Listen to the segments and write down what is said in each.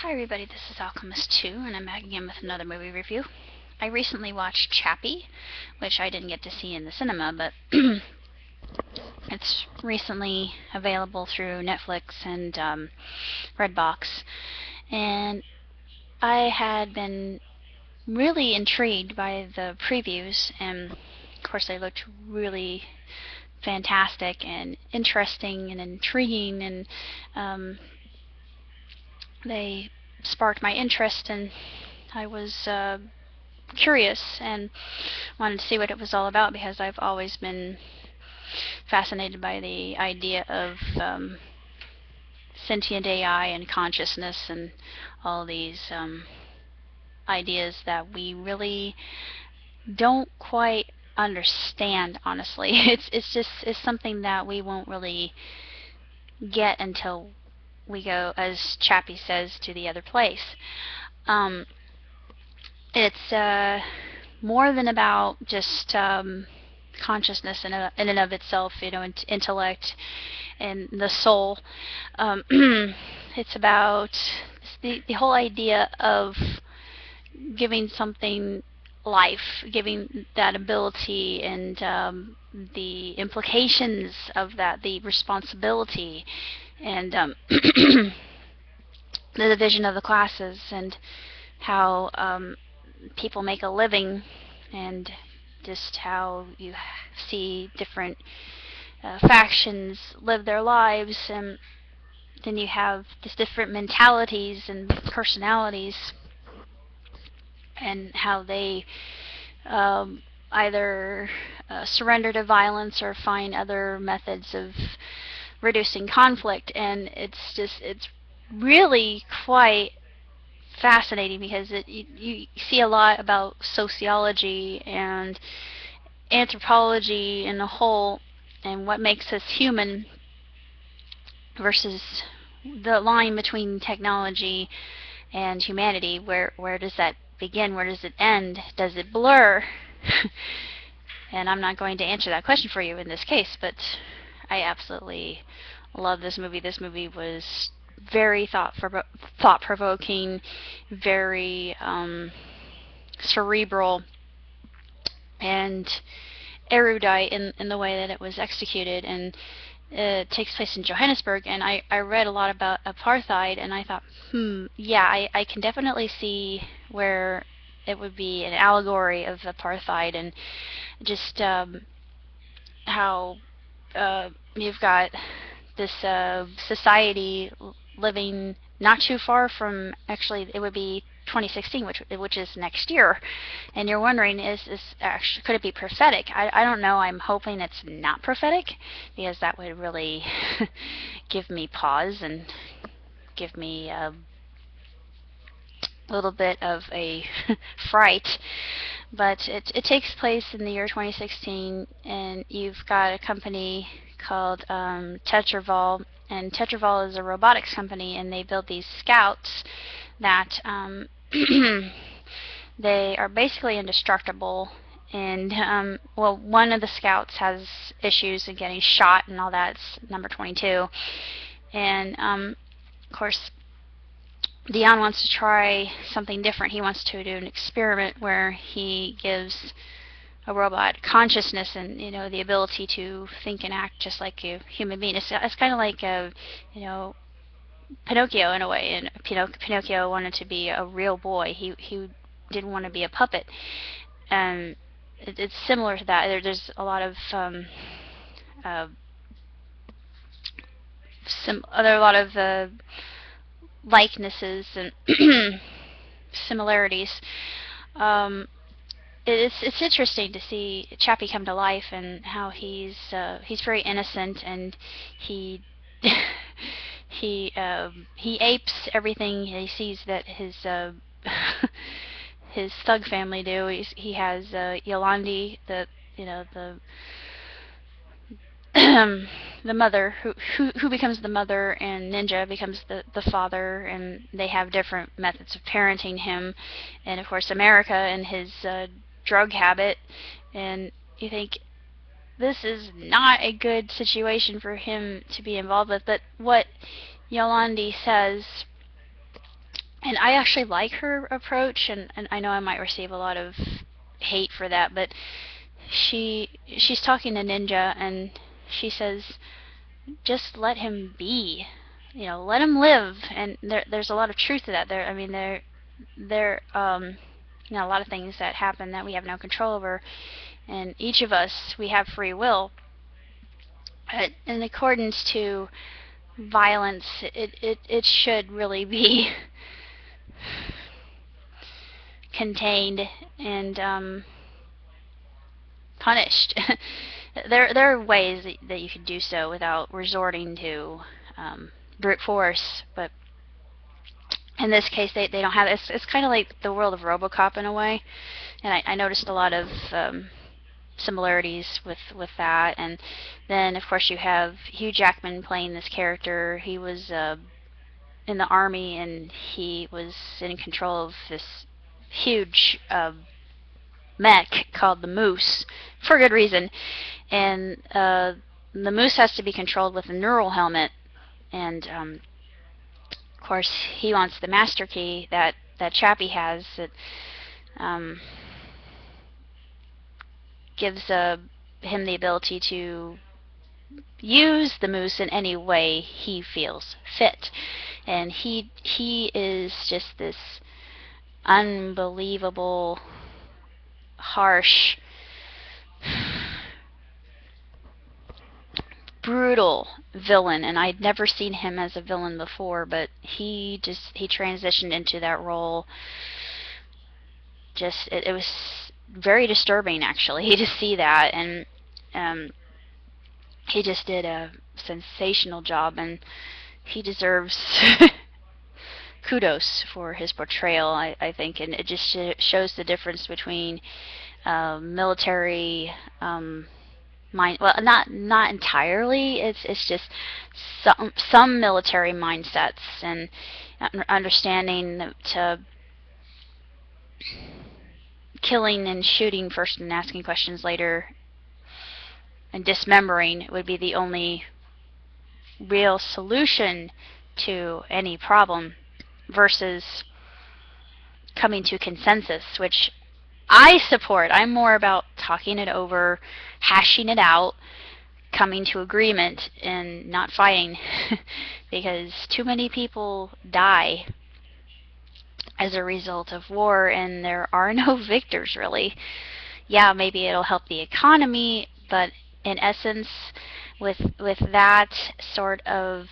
Hi everybody, this is Alchemist2, and I'm back again with another movie review. I recently watched Chappie, which I didn't get to see in the cinema, but it's recently available through Netflix and Redbox, and I had been really intrigued by the previews, and of course they looked really fantastic and interesting and intriguing, and they sparked my interest, and I was curious and wanted to see what it was all about, because I've always been fascinated by the idea of sentient AI and consciousness and all these ideas that we really don't quite understand, honestly. It's something that we won't really get until we go, as Chappie says, to the other place. It's more than about just consciousness in and of itself, intellect and the soul. It's about the whole idea of giving something life, giving that ability, and the implications of that, the responsibility, and the division of the classes, and how people make a living, and just how you see different factions live their lives, and then you have just different mentalities and personalities, and how they either surrender to violence or find other methods of reducing conflict. And it's really quite fascinating, because you see a lot about sociology and anthropology in the whole, and what makes us human, versus the line between technology and humanity. Where does that begin? Where does it end? Does it blur? And I'm not going to answer that question for you in this case, but I absolutely love this movie. This movie was very thought-provoking, very cerebral, and erudite in the way that it was executed. And it takes place in Johannesburg, and I read a lot about apartheid, and I thought, yeah, I can definitely see where it would be an allegory of apartheid, and just how you've got this society living not too far from, actually it would be 2016, which is next year, and you're wondering, actually, could it be prophetic? I don't know. I'm hoping it's not prophetic, because that would really give me pause and give me a little bit of a fright. But it takes place in the year 2016, and you've got a company called Tetraval, and Tetraval is a robotics company, and they build these scouts that they are basically indestructible. And well, one of the scouts has issues in getting shot and all that. It's number 22, and of course Dion wants to try something different. He wants to do an experiment where he gives a robot consciousness, and the ability to think and act just like a human being. It's kind of like Pinocchio in a way, and Pinocchio wanted to be a real boy. He didn't want to be a puppet, and it's similar to that. There's a lot of likenesses and similarities. It's interesting to see Chappie come to life, and how he's very innocent, and he he apes everything he sees that his his thug family do. He has Yolandi, the the mother, who becomes the mother, and Ninja becomes the father, and they have different methods of parenting him. And of course America and his drug habit, and you think, this is not a good situation for him to be involved with. But what Yolandi says And I actually like her approach, and I know I might receive a lot of hate for that, but she's talking to Ninja, and she says, just let him be, let him live. And there's a lot of truth to that. I mean, there a lot of things that happen that we have no control over, and each of us, we have free will. But in accordance to violence, it should really be contained and punished. There are ways that you can do so without resorting to brute force, but in this case they don't have it. It's kind of like the world of RoboCop in a way, and I noticed a lot of similarities with that. And then of course you have Hugh Jackman playing this character. He was in the army, and he was in control of this huge mech called the Moose, for good reason. And the Moose has to be controlled with a neural helmet, and of course he wants the master key that Chappie has, that gives him the ability to use the Moose in any way he feels fit. And he is just this unbelievable, harsh, brutal villain, and I'd never seen him as a villain before, but he transitioned into that role. It was very disturbing, actually, to see that. And he just did a sensational job, and he deserves kudos for his portrayal, I think. And it just shows the difference between military well, not entirely. It's just some military mindsets, and understanding to killing and shooting first and asking questions later, and dismembering would be the only real solution to any problem, versus coming to consensus, which I support. I'm more about talking it over, hashing it out, coming to agreement, and not fighting. Because too many people die as a result of war, and there are no victors, really. Yeah, maybe it'll help the economy, but in essence, with that sort of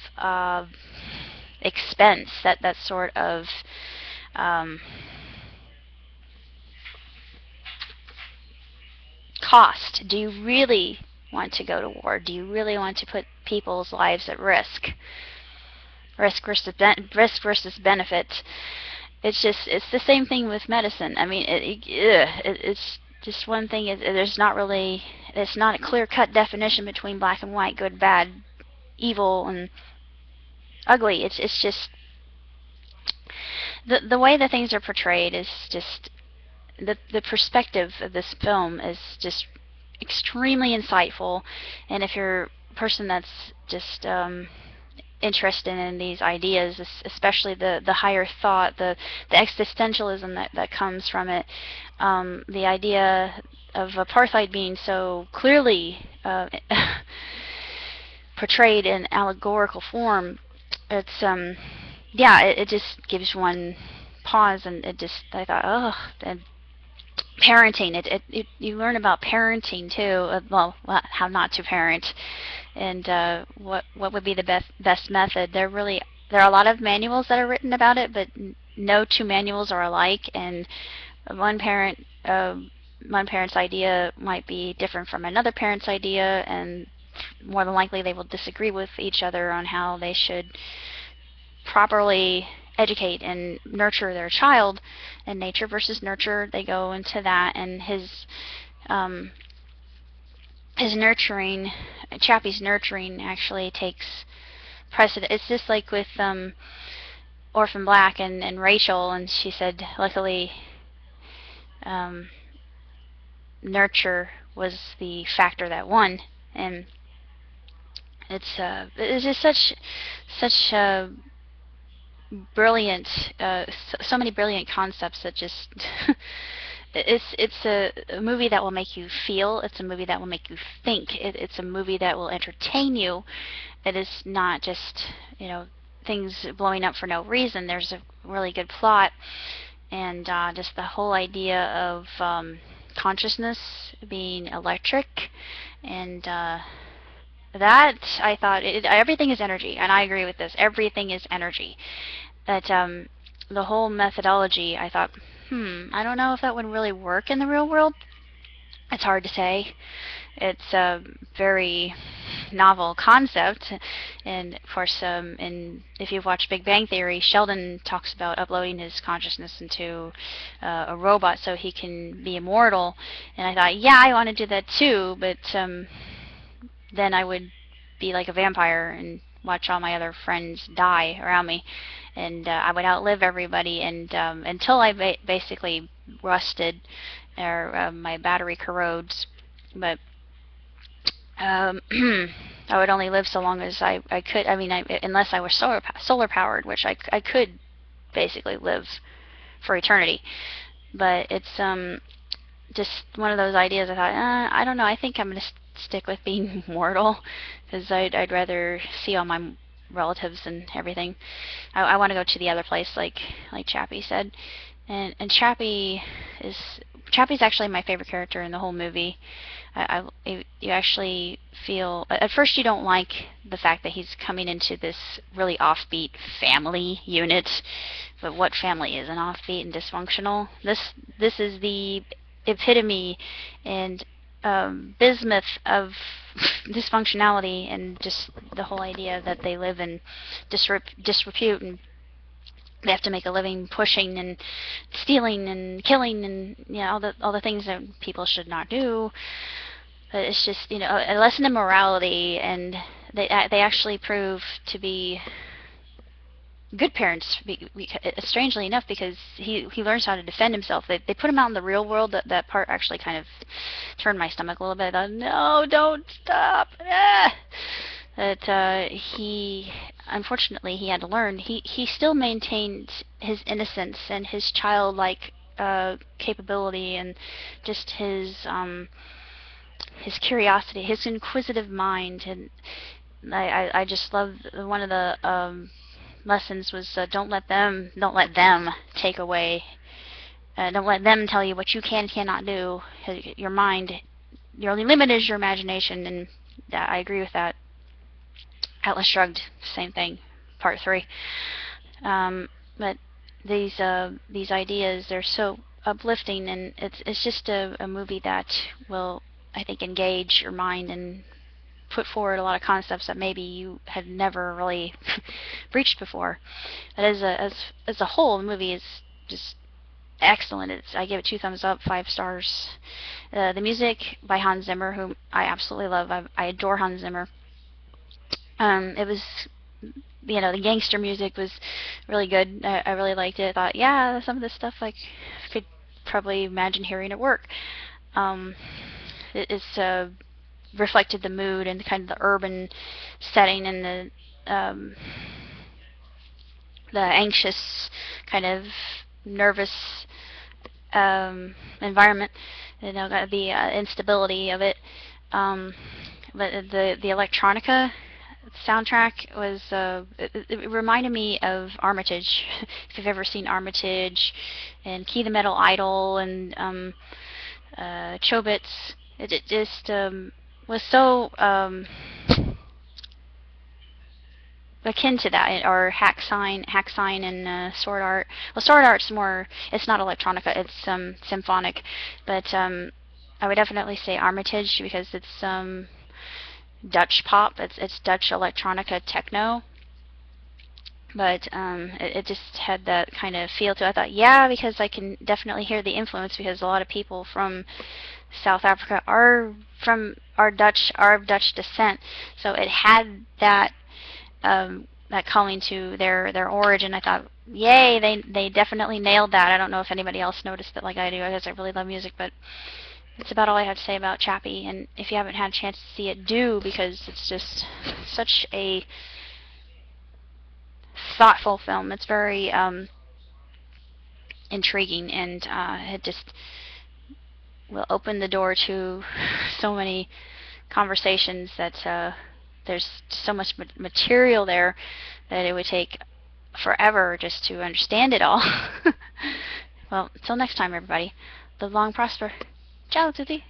expense, that sort of cost, do you really want to go to war? Do you really want to put people's lives at risk? Risk versus benefit. It's the same thing with medicine. I mean, it's just one thing. It's not a clear-cut definition between black and white, good, bad, evil, and ugly. It's just the way that things are portrayed is just the perspective of this film is just extremely insightful. And if you're a person that's just interested in these ideas, especially the higher thought, the existentialism that comes from it, the idea of apartheid being so clearly portrayed in allegorical form, it's yeah, it just gives one pause. And I thought, oh, and parenting, you learn about parenting too, well, how not to parent, and what would be the best method. There are a lot of manuals that are written about it, but no two manuals are alike, and one parent's idea might be different from another parent's idea, and more than likely they will disagree with each other on how they should properly educate and nurture their child. And nature versus nurture, they go into that, and his nurturing, Chappie's nurturing, actually takes precedent. It's just like with Orphan Black and Rachel, and she said luckily nurture was the factor that won. And it's just such brilliant, so many brilliant concepts that just it's a movie that will make you feel. It's a movie that will make you think. It's a movie that will entertain you. It is not just, things blowing up for no reason. There's a really good plot, and just the whole idea of consciousness being electric, and that I thought everything is energy, and I agree with this. Everything is energy. That the whole methodology, I thought, I don't know if that would really work in the real world. It's hard to say. It's a very novel concept, and of course, if you've watched Big Bang Theory, Sheldon talks about uploading his consciousness into a robot so he can be immortal. And I thought, yeah, I want to do that too, but then I would be like a vampire and watch all my other friends die around me, and I would outlive everybody, and until I basically rusted or my battery corrodes. But I would only live so long as I could. I mean, unless I was solar powered, which I could basically live for eternity. But it's just one of those ideas. I thought, I don't know. I think I'm gonna stick with being mortal, because I'd rather see all my relatives and everything. I want to go to the other place, like Chappie said, and Chappie's actually my favorite character in the whole movie. You actually feel, at first you don't like the fact that he's coming into this really offbeat family unit, but what family isn't offbeat and dysfunctional? This is the epitome and bismuth of dysfunctionality, and just the whole idea that they live in disrepute, and they have to make a living pushing and stealing and killing, and all the things that people should not do. But it's just a lesson in morality, and they actually prove to be good parents, strangely enough, because he learns how to defend himself. They put him out in the real world. That part actually kind of turned my stomach a little bit. I thought, no, don't stop. That he, unfortunately, he had to learn. He still maintained his innocence and his childlike capability, and just his curiosity, his inquisitive mind. And I just love one of the lessons was don't let them take away. Don't let them tell you what you can and cannot do. Your mind, your only limit is your imagination, and I agree with that. Atlas Shrugged, same thing, part 3. But these ideas, they're so uplifting, and it's just a movie that will, I think, engage your mind and put forward a lot of concepts that maybe you had never really breached before. But as a whole, the movie is just excellent. I give it 2 thumbs up, 5 stars. The music by Hans Zimmer, whom I absolutely love. I adore Hans Zimmer. It was, the gangster music was really good. I really liked it. I thought, yeah, some of this stuff I could probably imagine hearing at work. It's reflected the mood and kind of the urban setting, and the anxious, kind of nervous environment. The instability of it. But the electronica soundtrack was it reminded me of Armitage. If you've ever seen Armitage and Key the Metal Idol and Chobits, it just was so akin to that, or Hack Sign and Sword Art. Well, Sword Art's more, it's not electronica, it's symphonic, but I would definitely say Armitage, because it's Dutch pop. It's Dutch electronica techno, but it just had that kind of feel to it. I thought, yeah, because I can definitely hear the influence, because a lot of people from South Africa are of Dutch descent, so it had that calling to their origin. I thought, yay, they definitely nailed that. I don't know if anybody else noticed it like I do, because I really love music, but it's about all I have to say about Chappie. And if you haven't had a chance to see it, do, because it's just such a thoughtful film. It's very intriguing, and it just will open the door to so many conversations that there's so much material there that it would take forever just to understand it all. Well, until next time, everybody. Live long, prosper. Ciao, tutti.